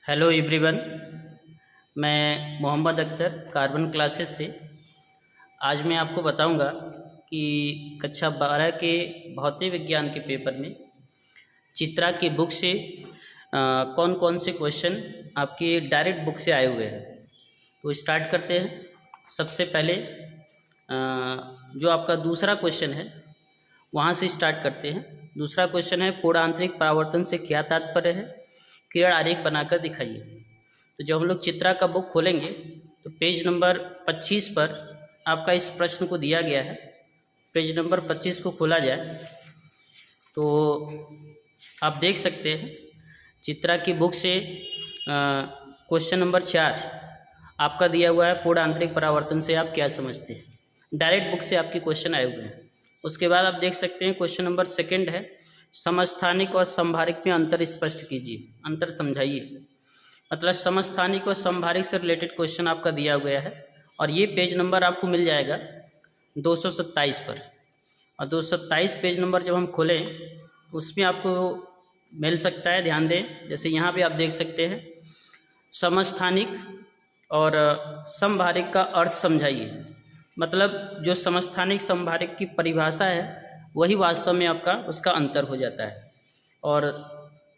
Hello everyone. मैं Mohammad Akhtar carbon classes से। आज मैं आपको बताऊंगा कि कक्षा 12 के भौतिक विज्ञान के पेपर में चित्रा की बुक से कौन कौन से क्वेश्चन आपके डायरेक्ट बुक से आए हुए हैं। तो स्टार्ट करते हैं। सबसे पहले जो आपका दूसरा क्वेश्चन है वहाँ से स्टार्ट करते हैं। दूसरा क्वेश्चन है, पूर्ण आंतरिक परावर्तन से क्या तात्पर्य है, किरण आरेख बनाकर दिखाइए। तो जब हम लोग चित्रा का बुक खोलेंगे तो पेज नंबर 25 पर आपका इस प्रश्न को दिया गया है। पेज नंबर 25 को खोला जाए तो आप देख सकते हैं चित्रा की बुक से क्वेश्चन नंबर 4 आपका दिया हुआ है, पूर्ण आंतरिक परावर्तन से आप क्या समझते हैं। डायरेक्ट बुक से आपके क्वेश्चन आए हुए हैं। उसके बाद आप देख सकते हैं क्वेश्चन नंबर 2 है, समस्थानिक और संभारिक में अंतर स्पष्ट कीजिए, अंतर समझाइए। मतलब समस्थानिक और संभारिक से रिलेटेड क्वेश्चन आपका दिया गया है और ये पेज नंबर आपको मिल जाएगा 227 पर। और 227 पेज नंबर जब हम खोलें उसमें आपको मिल सकता है, ध्यान दें। जैसे यहाँ पे आप देख सकते हैं, समस्थानिक और संभारिक का अर्थ समझाइए। मतलब जो समस्थानिक संभारिक की परिभाषा है वही वास्तव में आपका उसका अंतर हो जाता है। और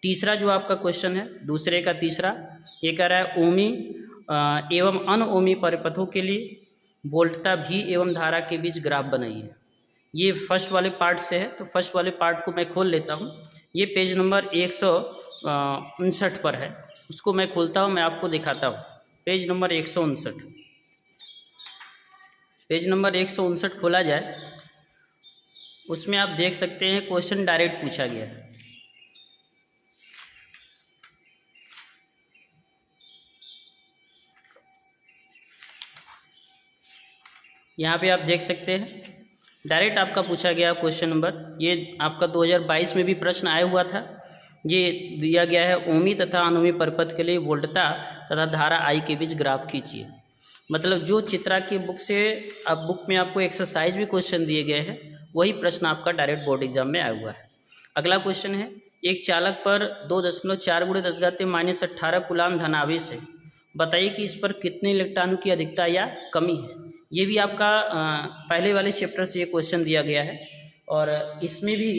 तीसरा जो आपका क्वेश्चन है, दूसरे का तीसरा, ये कह रहा है ओमी एवं अनओमी परिपथों के लिए वोल्टता भी एवं धारा के बीच ग्राफ बनाइए। ये फर्स्ट वाले पार्ट से है, तो फर्स्ट वाले पार्ट को मैं खोल लेता हूँ। ये पेज नंबर 159 पर है, उसको मैं खोलता हूँ, मैं आपको दिखाता हूँ। पेज नंबर 159, पेज नंबर 159 खोला जाए, उसमें आप देख सकते हैं क्वेश्चन डायरेक्ट पूछा गया है। यहाँ पे आप देख सकते हैं डायरेक्ट आपका पूछा गया क्वेश्चन नंबर। ये आपका 2022 में भी प्रश्न आया हुआ था। ये दिया गया है, ओमी तथा अनोमी परिपथ के लिए वोल्टता तथा धारा आई के बीच ग्राफ खींचिए। मतलब जो चित्रा की बुक से अब बुक में आपको एक्सरसाइज भी क्वेश्चन दिए गए हैं, वही प्रश्न आपका डायरेक्ट बोर्ड एग्जाम में आया हुआ है। अगला क्वेश्चन है, एक चालक पर 2.4 × 10⁻18 कूलाम धनावेश है, बताइए कि इस पर कितने इलेक्ट्रॉनों की अधिकता या कमी है। ये भी आपका पहले वाले चैप्टर से ये क्वेश्चन दिया गया है और इसमें भी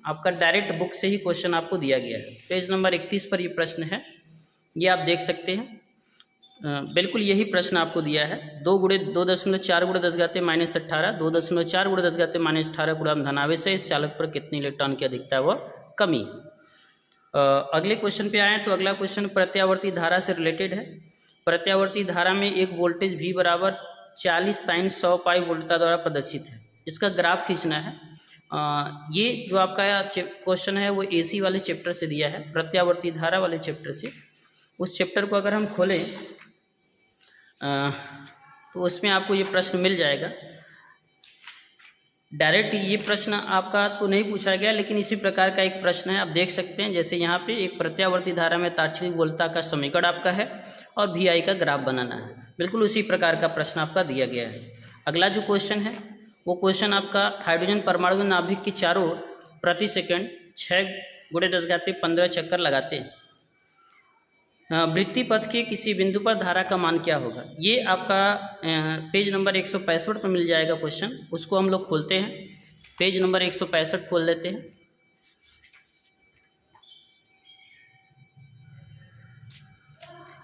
आपका डायरेक्ट बुक से ही क्वेश्चन आपको दिया गया है। पेज नंबर 31 पर ये प्रश्न है, ये आप देख सकते हैं। बिल्कुल यही प्रश्न आपको दिया है, 2.4 × 10⁻18 2.4 × 10⁻18 कूलाम धनावेश है, इस चालक पर कितनी इलेक्ट्रॉन की अधिकता व कमी। अगले क्वेश्चन पे आए तो अगला क्वेश्चन प्रत्यावर्ती धारा से रिलेटेड है। प्रत्यावर्ती धारा में एक वोल्टेज V बराबर 40 sin 100 पाई वोल्टता द्वारा प्रदर्शित है, इसका ग्राफ खींचना है। ये जो आपका क्वेश्चन है वो AC वाले चैप्टर से दिया है, प्रत्यावर्ती धारा वाले चैप्टर से। उस चैप्टर को अगर हम खोलें तो उसमें आपको ये प्रश्न मिल जाएगा। डायरेक्ट ये प्रश्न आपका तो नहीं पूछा गया, लेकिन इसी प्रकार का एक प्रश्न है, आप देख सकते हैं। जैसे यहाँ पे एक प्रत्यावर्ती धारा में तात्कालिक वोल्टता का समीकरण आपका है और VI का ग्राफ बनाना है, बिल्कुल उसी प्रकार का प्रश्न आपका दिया गया है। अगला जो क्वेश्चन है वो क्वेश्चन आपका, हाइड्रोजन परमाणु नाभिक के चारों ओर प्रति सेकंड 6×10⁻15 चक्कर लगाते हैं, वृत्ति पथ के किसी बिंदु पर धारा का मान क्या होगा। ये आपका पेज नंबर 165 पर मिल जाएगा क्वेश्चन, उसको हम लोग खोलते हैं। पेज नंबर 165 खोल लेते हैं।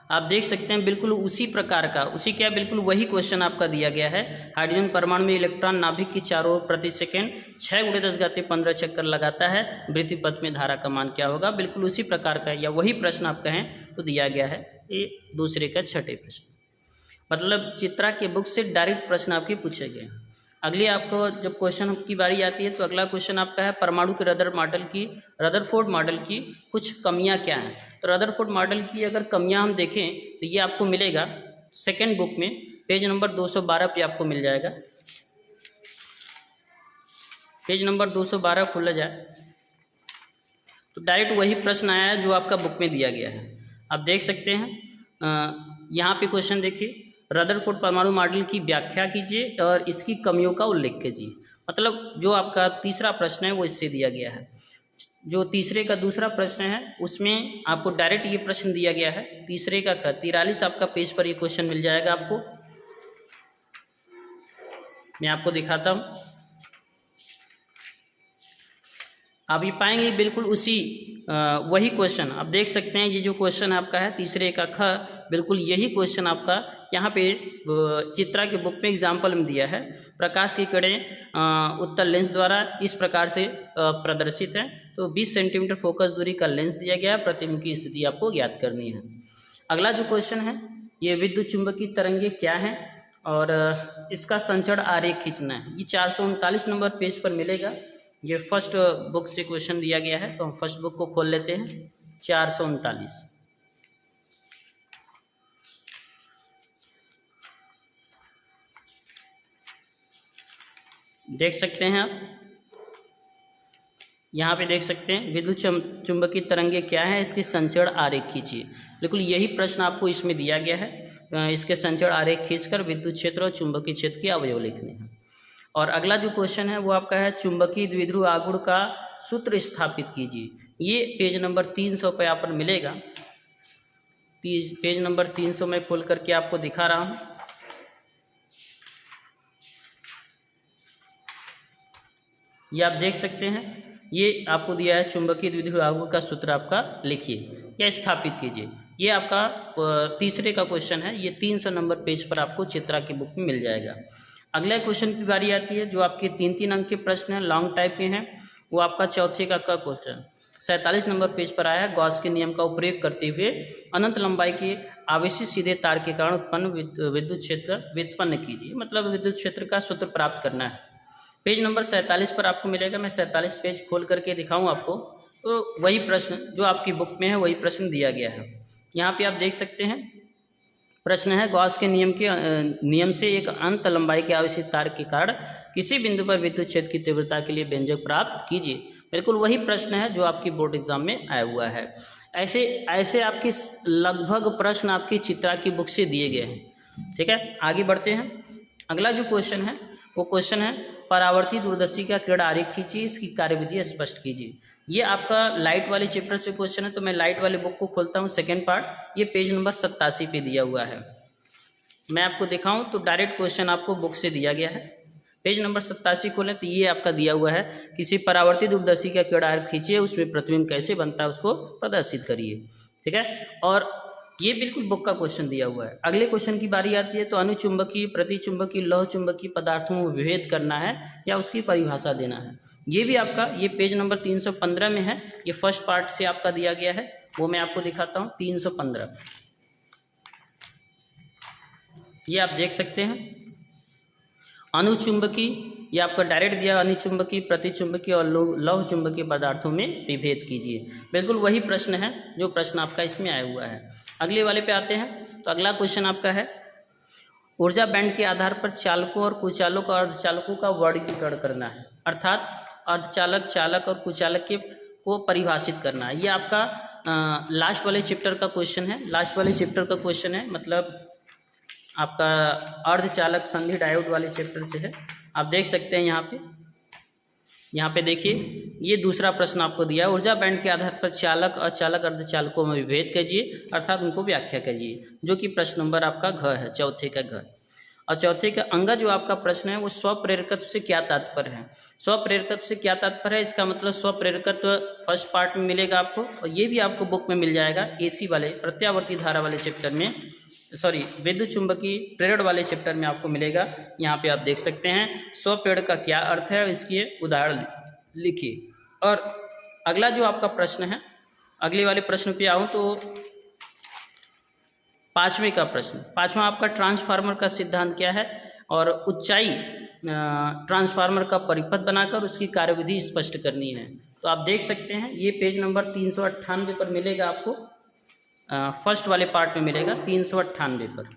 आप देख सकते हैं बिल्कुल उसी प्रकार का, बिल्कुल वही क्वेश्चन आपका दिया गया है। हाइड्रोजन परमाणु में इलेक्ट्रॉन नाभिक की चारों ओर प्रति सेकंड 6×10⁻15 चक्कर लगाता है, वृत्ति पथ में धारा का मान क्या होगा। बिल्कुल उसी प्रकार का या वही प्रश्न आप कहें तो दिया गया है। ये दूसरे का 6ठे प्रश्न, मतलब चित्रा के बुक से डायरेक्ट प्रश्न आपके पूछे गए। अगले आपको जब क्वेश्चन की बारी आती है तो अगला क्वेश्चन आपका है, परमाणु के रदरफोर्ड मॉडल की कुछ कमियां क्या हैं। तो रदरफोर्ड मॉडल की अगर कमियां हम देखें तो ये आपको मिलेगा सेकंड बुक में, पेज नंबर 212 पे आपको मिल जाएगा। पेज नंबर 212 खोला जाए तो डायरेक्ट वही प्रश्न आया है जो आपका बुक में दिया गया है। आप देख सकते हैं यहाँ पे क्वेश्चन देखिए, रदरफोर्ड परमाणु मॉडल की व्याख्या कीजिए और इसकी कमियों का उल्लेख कीजिए। मतलब जो आपका तीसरा प्रश्न है वो इससे दिया गया है। जो तीसरे का दूसरा प्रश्न है उसमें आपको डायरेक्ट ये प्रश्न दिया गया है, तीसरे का 43 आपका पेज पर ये क्वेश्चन मिल जाएगा आपको। मैं आपको दिखाता हूँ, आप ये पाएंगे बिल्कुल उसी वही क्वेश्चन आप देख सकते हैं। ये जो क्वेश्चन आपका है तीसरे का ख, बिल्कुल यही क्वेश्चन आपका यहाँ पे चित्रा के बुक में एग्जाम्पल में दिया है। प्रकाश की किरणें उत्तल लेंस द्वारा इस प्रकार से प्रदर्शित है। तो 20 सेंटीमीटर फोकस दूरी का लेंस दिया गया है, प्रतिबिंब की स्थिति आपको ज्ञात करनी है। अगला जो क्वेश्चन है, ये विद्युत चुंबकीय तरंगे क्या है और इसका संचरण आरेख खींचना है। ये 439 नंबर पेज पर मिलेगा। ये फर्स्ट बुक से क्वेश्चन दिया गया है, तो हम फर्स्ट बुक को खोल लेते हैं। 439 देख सकते हैं आप, यहाँ पे देख सकते हैं विद्युत चुंबकीय तरंगे क्या है, इसकी संचरण आरेख खींचिए। बिल्कुल यही प्रश्न आपको इसमें दिया गया है। इसके संचरण आरेख खींचकर विद्युत क्षेत्र और चुंबकीय क्षेत्र के अवयव लिखने हैं। और अगला जो क्वेश्चन है वो आपका है चुंबकीय द्विध्रुव आघूर्ण का सूत्र स्थापित कीजिए। ये पेज नंबर 300 पे आप पर मिलेगा। पेज नंबर 300 में खोल करके आपको दिखा रहा हूँ। ये आप देख सकते हैं, ये आपको दिया है चुंबकीय द्विध्रुव आघूर्ण का सूत्र आपका लिखिए या स्थापित कीजिए। ये आपका तीसरे का क्वेश्चन है। ये 300 नंबर पेज पर आपको चित्रा की बुक में मिल जाएगा। अगले क्वेश्चन की बारी आती है, जो आपके 3-3 अंक के प्रश्न हैं, लॉन्ग टाइप के हैं। वो आपका चौथे का क्वेश्चन 47 नंबर पेज पर आया है। गॉस के नियम का उपयोग करते हुए अनंत लंबाई के आवेशित सीधे तार के कारण उत्पन्न विद्युत क्षेत्र व्युत्पन्न कीजिए। मतलब विद्युत क्षेत्र का सूत्र प्राप्त करना है। पेज नंबर 47 पर आपको मिलेगा। मैं 47 पेज खोल करके दिखाऊँ आपको, तो वही प्रश्न जो आपकी बुक में है वही प्रश्न दिया गया है। यहाँ पे आप देख सकते हैं, प्रश्न है गॉस के नियम से एक अनंत लंबाई के आवेशित तार के कारण किसी बिंदु पर विद्युत क्षेत्र की तीव्रता के लिए व्यंजक प्राप्त कीजिए। बिल्कुल वही प्रश्न है जो आपकी बोर्ड एग्जाम में आया हुआ है। ऐसे आपकी लगभग प्रश्न आपकी चित्रा की बुक से दिए गए हैं। ठीक है, आगे बढ़ते हैं। अगला जो क्वेश्चन है वो क्वेश्चन है परावर्ती दूरदर्शी का किरण आरेख खींचिए, इसकी कार्यविधि स्पष्ट कीजिए। ये आपका लाइट वाले चैप्टर से क्वेश्चन है, तो मैं लाइट वाले बुक को खोलता हूँ। सेकेंड पार्ट ये पेज नंबर 87 पे दिया हुआ है। मैं आपको दिखाऊं तो डायरेक्ट क्वेश्चन आपको बुक से दिया गया है। पेज नंबर 87 खोलें तो ये आपका दिया हुआ है, किसी परावर्ती दूरदर्शी का किरण आरेख खींचिए, उसमें प्रतिबिंब कैसे बनता है उसको प्रदर्शित करिए। ठीक है, और ये बिल्कुल बुक का क्वेश्चन दिया हुआ है। अगले क्वेश्चन की बारी आती है, तो अनुचुंबकीय, प्रतिचुंबकीय, लौह चुंबकीय पदार्थों में विभेद करना है या उसकी परिभाषा देना है। ये भी आपका ये पेज नंबर 315 में है। ये फर्स्ट पार्ट से आपका दिया गया है, वो मैं आपको दिखाता हूँ। 315 ये आप देख सकते हैं। अनुचुंबकीय ये आपका डायरेक्ट दिया, अनुचुंबकीय, प्रतिचुंबकीय और लौह चुंबकीय पदार्थों में विभेद कीजिए। बिल्कुल वही प्रश्न है जो प्रश्न आपका इसमें आया हुआ है। अगले वाले पे आते हैं, तो अगला क्वेश्चन आपका है ऊर्जा बैंड के आधार पर चालकों और कुचालकों और अर्धचालकों का वर्गीकरण करना है। अर्थात अर्धचालक, चालक और कुचालक के को परिभाषित करना है। ये आपका लास्ट वाले चैप्टर का क्वेश्चन है। लास्ट वाले चैप्टर का क्वेश्चन है, मतलब आपका अर्धचालक संधि डायोड वाले चैप्टर से है। आप देख सकते हैं यहाँ पे देखिए, ये दूसरा प्रश्न आपको दिया है। ऊर्जा बैंड के आधार पर चालक, अचालक, अर्धचालकों में विभेद कीजिए, अर्थात उनको व्याख्या कीजिए, जो कि प्रश्न नंबर आपका घ है, चौथे का घ। और चौथे का अंग जो आपका प्रश्न है वो स्वप्रेरकत्व से क्या तात्पर्य है। स्वप्रेरकत्व से क्या तात्पर्य है, इसका मतलब स्वप्रेरकत्व फर्स्ट पार्ट में मिलेगा आपको, और ये भी आपको बुक में मिल जाएगा एसी वाले प्रत्यावर्ती धारा वाले चैप्टर में, सॉरी विद्युत चुंबकीय प्रेरण वाले चैप्टर में आपको मिलेगा। यहाँ पे आप देख सकते हैं स्वप्रेरण का क्या अर्थ है, इसके उदाहरण लिखिए। और अगला जो आपका प्रश्न है, अगले वाले प्रश्न पे आऊँ तो पाँचवें का प्रश्न, पाँचवा आपका ट्रांसफार्मर का सिद्धांत क्या है और ऊंचाई ट्रांसफार्मर का परिपथ बनाकर उसकी कार्यविधि स्पष्ट करनी है। तो आप देख सकते हैं ये पेज नंबर 398 पर मिलेगा आपको, फर्स्ट वाले पार्ट में मिलेगा 398 पर।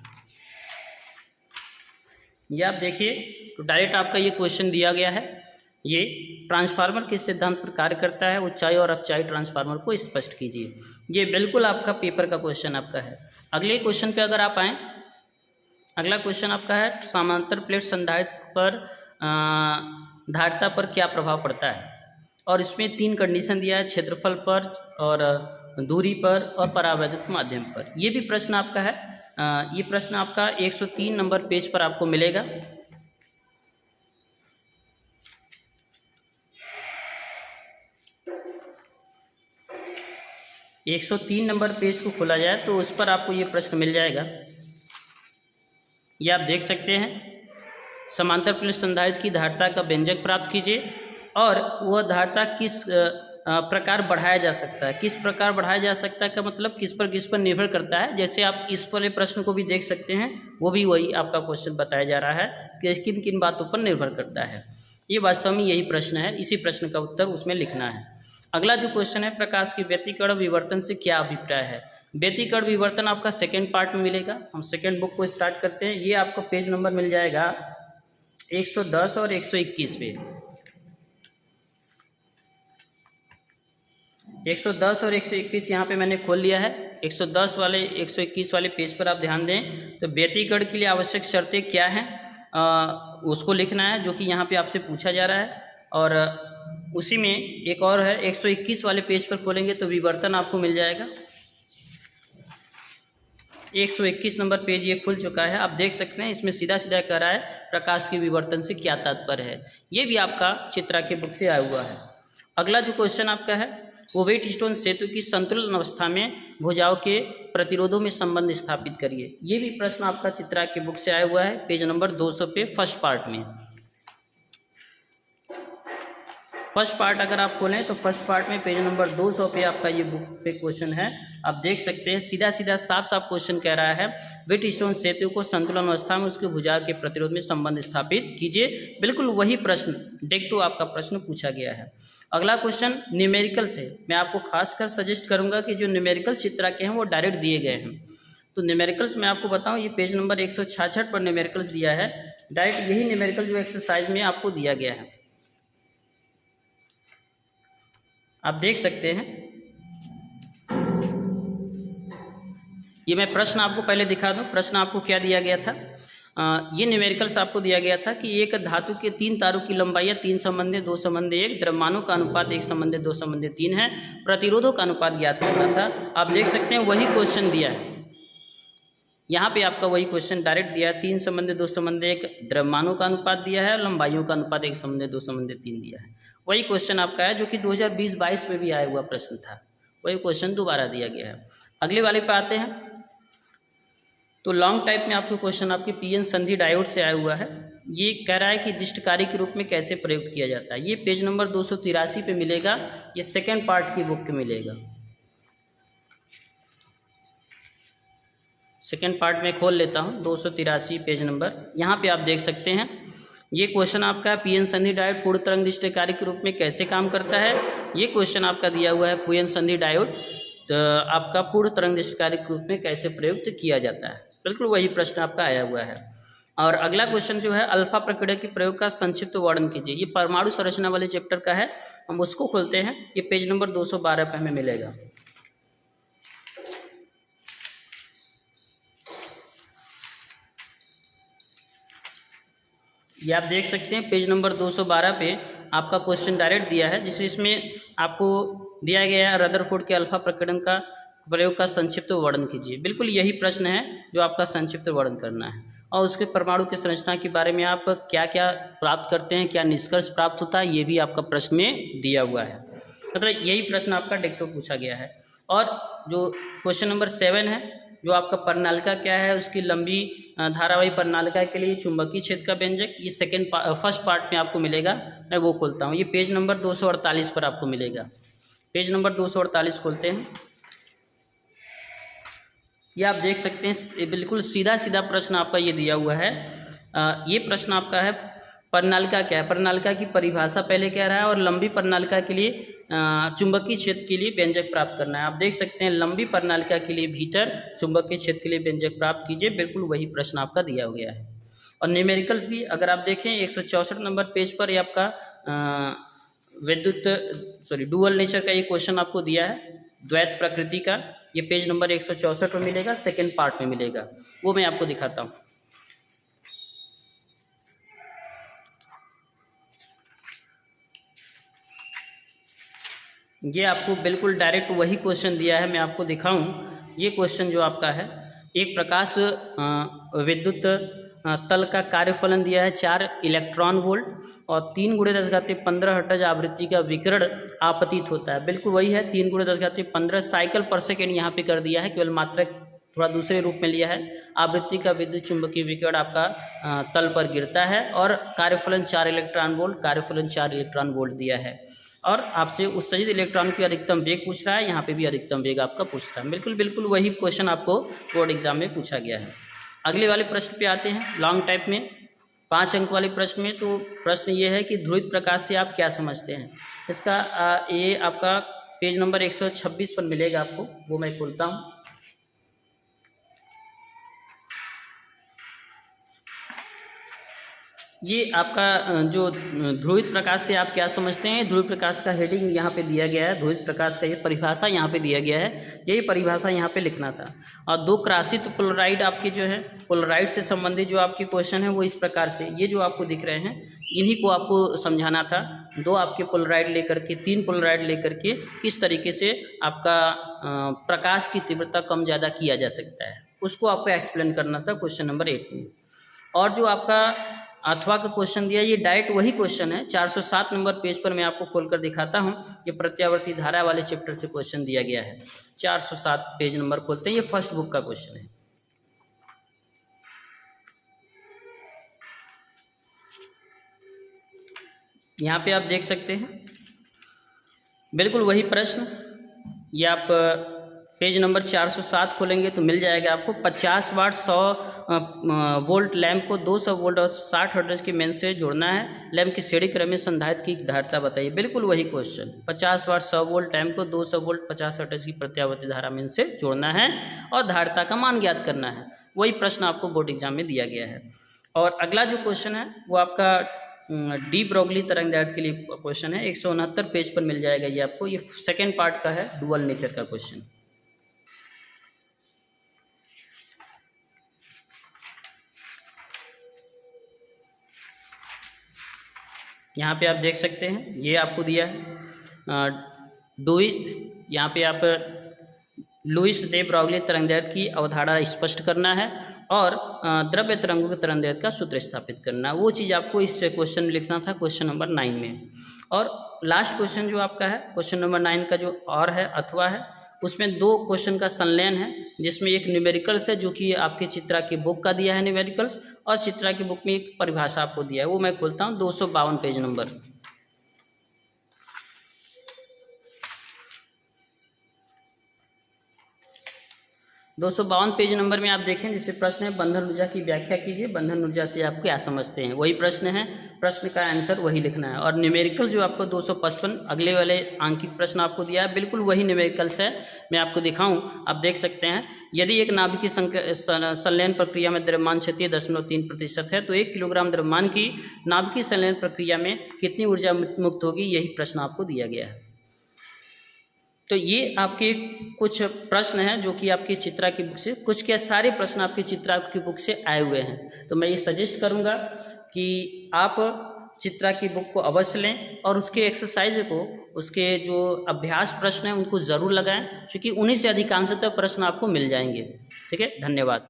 ये आप देखिए, तो डायरेक्ट आपका ये क्वेश्चन दिया गया है। ये ट्रांसफार्मर किस सिद्धांत पर कार्य करता है, ऊंचाई और अपचाई ट्रांसफार्मर को स्पष्ट कीजिए। ये बिल्कुल आपका पेपर का क्वेश्चन आपका है। अगले क्वेश्चन पे अगर आप आएँ, अगला क्वेश्चन आपका है समांतर प्लेट संधारित्र पर धारिता पर क्या प्रभाव पड़ता है। और इसमें 3 कंडीशन दिया है, क्षेत्रफल पर और दूरी पर और परावैद्युत माध्यम पर। ये भी प्रश्न आपका है, ये प्रश्न आपका 103 नंबर पेज पर आपको मिलेगा। एक 103 नंबर पेज को खोला जाए तो उस पर आपको ये प्रश्न मिल जाएगा। ये आप देख सकते हैं, समांतर प्लेट संधारित्र की धारिता का व्यंजक प्राप्त कीजिए और वह धारिता किस प्रकार बढ़ाया जा सकता है। किस प्रकार बढ़ाया जा सकता है का मतलब किस पर निर्भर करता है। जैसे आप इस वाले प्रश्न को भी देख सकते हैं, वो भी वही आपका क्वेश्चन बताया जा रहा है कि किन किन बातों पर निर्भर करता है। ये वास्तव में यही प्रश्न है, इसी प्रश्न का उत्तर उसमें लिखना है। अगला जो क्वेश्चन है, प्रकाश के व्यतिकरण विवर्तन से क्या अभिप्राय है। व्यतिकरण विवर्तन आपका सेकेंड पार्ट में मिलेगा। हम सेकेंड बुक को स्टार्ट करते हैं। ये आपको पेज नंबर मिल जाएगा 110 और 121 पे। 110 और 121 यहाँ पे मैंने खोल लिया है। 110 वाले 121 वाले पेज पर आप ध्यान दें तो व्यतिकरण के लिए आवश्यक शर्तें क्या हैं उसको लिखना है, जो कि यहाँ पे आपसे पूछा जा रहा है। और उसी में एक और है, 121 वाले पेज पर खोलेंगे तो विवर्तन आपको मिल जाएगा। 121 नंबर पेज ये खुल चुका है। आप देख सकते हैं, इसमें सीधा सीधा कह रहा है प्रकाश के विवर्तन से क्या तात्पर्य है। ये भी आपका चित्रा के बुक से आया हुआ है। अगला जो क्वेश्चन आपका है वो व्हीटस्टोन सेतु की संतुलन अवस्था में भुजाओं के प्रतिरोधों में संबंध स्थापित करिए। ये भी प्रश्न आपका चित्रा के बुक से आया हुआ है, पेज नंबर 200 पे फर्स्ट पार्ट में। फर्स्ट पार्ट अगर आप खोलें तो फर्स्ट पार्ट में पेज नंबर 200 पे आपका ये बुक पे क्वेश्चन है। आप देख सकते हैं, सीधा सीधा साफ साफ क्वेश्चन कह रहा है व्हीटस्टोन सेतु को संतुलन अवस्था में उसके भुजा के प्रतिरोध में संबंध स्थापित कीजिए। बिल्कुल वही प्रश्न डेक 2 आपका प्रश्न पूछा गया है। अगला क्वेश्चन न्यूमेरिकल से, मैं आपको खासकर सजेस्ट करूंगा कि जो न्यूमेरिकल चित्रा के हैं वो डायरेक्ट दिए गए हैं। तो न्यूमेरिकल्स मैं आपको बताऊं, ये पेज नंबर 166 पर न्यूमेरिकल्स दिया है। डायरेक्ट यही न्यूमेरिकल जो एक्सरसाइज में आपको दिया गया है, आप देख सकते हैं। ये मैं प्रश्न आपको पहले दिखा दूं, प्रश्न आपको क्या दिया गया था। ये न्यूमेरिकल्स आपको दिया गया था कि एक धातु के 3 तारों की लंबाई 3 संबंधे 2 संबंधे 1, द्रव्यमानों का अनुपात 1 संबंधे 2 संबंधे 3 है, प्रतिरोधों का अनुपात ज्ञात करना था। आप देख सकते हैं वही क्वेश्चन दिया है यहाँ पे, आपका वही क्वेश्चन डायरेक्ट दिया है। 3 संबंधे 2 संबंधे 1 द्रव्यमानों का अनुपात दिया है, लंबाइयों का अनुपात 1 संबंधे 2 संबंधे 3 दिया है। वही क्वेश्चन आपका है जो कि 2020-22 में भी आया हुआ प्रश्न था, वही क्वेश्चन दोबारा दिया गया है। अगले वाले पे आते हैं तो लॉन्ग टाइप में आपको क्वेश्चन आपके पीएन संधि डायोड से आया हुआ है। ये कह रहा है कि दिष्टकारी के रूप में कैसे प्रयुक्त किया जाता है। ये पेज नंबर 283 पे मिलेगा, ये सेकेंड पार्ट की बुक में मिलेगा। सेकेंड पार्ट में खोल लेता हूँ, 283 पेज नंबर। यहाँ पे आप देख सकते हैं ये क्वेश्चन आपका पीएन संधि डायोड पूर्ण तरंग दिष्टकारी के रूप में कैसे काम करता है। ये क्वेश्चन आपका दिया हुआ है पीएन संधि डायोड आपका पूर्ण तरंग दिष्टकारी के रूप में कैसे प्रयुक्त किया जाता है। बिल्कुल वही प्रश्न आपका आया हुआ है। और अगला क्वेश्चन जो है अल्फा प्रक्रिया के प्रयोग का संक्षिप्त वर्णन कीजिए। ये परमाणु संरचना वाले चैप्टर का है, हम उसको खोलते हैं। ये पेज नंबर 212 पे हमें मिलेगा। ये आप देख सकते हैं पेज नंबर 212 पे आपका क्वेश्चन डायरेक्ट दिया है, जिसमें आपको दिया गया है रदरफोर्ड के अल्फा प्रकरण का प्रयोग का संक्षिप्त वर्णन कीजिए। बिल्कुल यही प्रश्न है जो आपका संक्षिप्त वर्णन करना है, और उसके परमाणु की संरचना के बारे में आप क्या क्या प्राप्त करते हैं, क्या निष्कर्ष प्राप्त होता है, ये भी आपका प्रश्न में दिया हुआ है। मतलब यही प्रश्न आपका डेक्टो पूछा गया है। और जो क्वेश्चन नंबर 7 है, जो आपका प्रणालिका क्या है, उसकी लंबी धारावाही प्रणालिका के लिए चुंबकीय क्षेत्र का व्यंजक, ये फर्स्ट पार्ट में आपको मिलेगा। मैं वो खोलता हूँ, ये पेज नंबर 248 पर आपको मिलेगा। पेज नंबर 248 खोलते हैं। ये आप देख सकते हैं बिल्कुल सीधा सीधा प्रश्न आपका ये दिया हुआ है। ये प्रश्न आपका है प्रणालिका क्या है, प्रणालिका की परिभाषा पहले कह रहा है, और लंबी प्रणालिका के लिए चुंबकीय क्षेत्र के लिए व्यंजक प्राप्त करना है। आप देख सकते हैं लंबी प्रणालिका के लिए भीतर, चुंबकीय क्षेत्र के लिए व्यंजक प्राप्त कीजिए। बिल्कुल वही प्रश्न आपका दिया गया है। और न्यूमेरिकल्स भी अगर आप देखें 164 नंबर पेज पर ये आपका डुअल नेचर का ये क्वेश्चन आपको दिया है, द्वैत प्रकृति का। ये पेज नंबर 164 पर मिलेगा, सेकेंड पार्ट में मिलेगा, वो मैं आपको दिखाता हूँ। ये आपको बिल्कुल डायरेक्ट वही क्वेश्चन दिया है, मैं आपको दिखाऊं। ये क्वेश्चन जो आपका है, एक प्रकाश विद्युत तल का कार्यफलन दिया है 4 इलेक्ट्रॉन वोल्ट और 3 × 10⁻15 हर्ट्ज आवृत्ति का विकिरण आपतित होता है। बिल्कुल वही है, 3 × 10⁻15 साइकिल पर सेकेंड यहाँ पे कर दिया है, केवल मात्रक थोड़ा दूसरे रूप में लिया है। आवृत्ति का विद्युत चुंबकीय विकिरण आपका तल पर गिरता है और कार्यफलन 4 इलेक्ट्रॉन वोल्ट, कार्यफलन 4 इलेक्ट्रॉन वोल्ट दिया है। और आपसे उत्सर्जित इलेक्ट्रॉन की अधिकतम वेग पूछ रहा है, यहाँ पे भी अधिकतम वेग आपका पूछ रहा है। बिल्कुल वही क्वेश्चन आपको बोर्ड एग्जाम में पूछा गया है। अगले वाले प्रश्न पे आते हैं, लॉन्ग टाइप में 5 अंक वाले प्रश्न में। तो प्रश्न ये है कि ध्रुवित प्रकाश से आप क्या समझते हैं। इसका ये आपका पेज नंबर 126 पर मिलेगा आपको, वो मैं खोलता हूँ। ये आपका जो ध्रुवित प्रकाश से आप क्या समझते हैं, ध्रुवित प्रकाश का हेडिंग यहाँ पे दिया गया है, ध्रुवित प्रकाश का ये परिभाषा यहाँ पे दिया गया है, यही परिभाषा यहाँ पे लिखना था। और 2 क्रासित पोलराइड आपके जो है, पोलराइड से संबंधित जो आपके क्वेश्चन है वो इस प्रकार से, ये जो आपको दिख रहे हैं इन्हीं को आपको समझाना था। 2 आपके पोलराइड लेकर के, 3 पोलराइड लेकर के किस तरीके से आपका प्रकाश की तीव्रता कम ज़्यादा किया जा सकता है, उसको आपको एक्सप्लेन करना था क्वेश्चन नंबर 8 में। और जो आपका अथवा का क्वेश्चन दिया, ये डायरेक्ट वही क्वेश्चन है, 407 नंबर पेज पर मैं आपको खोलकर दिखाता हूँ। ये प्रत्यावर्ती धारा वाले चैप्टर से क्वेश्चन दिया गया है। 407 पेज नंबर खोलते हैं, ये फर्स्ट बुक का क्वेश्चन है। यहाँ पे आप देख सकते हैं बिल्कुल वही प्रश्न। ये आप पेज नंबर 407 खोलेंगे तो मिल जाएगा आपको। 50 वाट 100 वोल्ट लैंप को 200 वोल्ट और 60 हर्ट्ज के मेन से जोड़ना है। लैंप की श्रेणी क्रम में संधारित्र की धारिता बताइए। बिल्कुल वही क्वेश्चन, 50 वाट 100 वोल्ट लैंप को 200 वोल्ट 50 हर्ट्ज की प्रत्यावर्ती धारा मेन से जोड़ना है और धारिता का मान ज्ञात करना है। वही प्रश्न आपको बोर्ड एग्जाम में दिया गया है। और अगला जो क्वेश्चन है वो आपका डी ब्रोगली तरंगदैर्घ्य के लिए क्वेश्चन है, 169 पेज पर मिल जाएगा ये आपको। ये सेकेंड पार्ट का है, डुअल नेचर का क्वेश्चन। यहाँ पे आप देख सकते हैं, ये आपको दिया है यहाँ पे आप लुईस डे ब्रोगली तरंगदैर्घ्य की अवधारणा स्पष्ट करना है और द्रव्य तरंगों के तरंगदैर्घ्य का सूत्र स्थापित करना। वो चीज़ आपको इस क्वेश्चन में लिखना था, क्वेश्चन नंबर 9 में। और लास्ट क्वेश्चन जो आपका है, क्वेश्चन नंबर 9 का जो और है अथवा है, उसमें 2 क्वेश्चन का संलयन है, जिसमें एक न्यूमेरिकल्स है जो कि आपके चित्रा की बुक का दिया है न्यूमेरिकल्स, और चित्रा की बुक में एक परिभाषा आपको दिया है, वो मैं खोलता हूँ। 252 पेज नंबर। दो 252 पेज नंबर में आप देखें, जिससे प्रश्न है बंधन ऊर्जा की व्याख्या कीजिए। बंधन ऊर्जा से आप क्या समझते हैं, वही प्रश्न है, प्रश्न का आंसर वही लिखना है। और न्यूमेरिकल जो आपको 255 अगले वाले आंकिक प्रश्न आपको दिया है, बिल्कुल वही न्यूमेरिकल्स है। मैं आपको दिखाऊं, आप देख सकते हैं, यदि एक नाभिकीय संलयन प्रक्रिया में द्रव्यमान क्षति 0.3% है तो 1 किलोग्राम द्रव्यमान की नाभिकीय संलयन प्रक्रिया में कितनी ऊर्जा मुक्त होगी, यही प्रश्न आपको दिया गया है। तो ये आपके कुछ प्रश्न हैं जो कि आपकी चित्रा की बुक से, कुछ क्या सारे प्रश्न आपकी चित्रा की बुक से आए हुए हैं। तो मैं ये सजेस्ट करूँगा कि आप चित्रा की बुक को अवश्य लें और उसके एक्सरसाइज को, उसके जो अभ्यास प्रश्न हैं उनको ज़रूर लगाएं, क्योंकि उन्हीं से अधिकांशतः प्रश्न आपको मिल जाएंगे। ठीक है, धन्यवाद।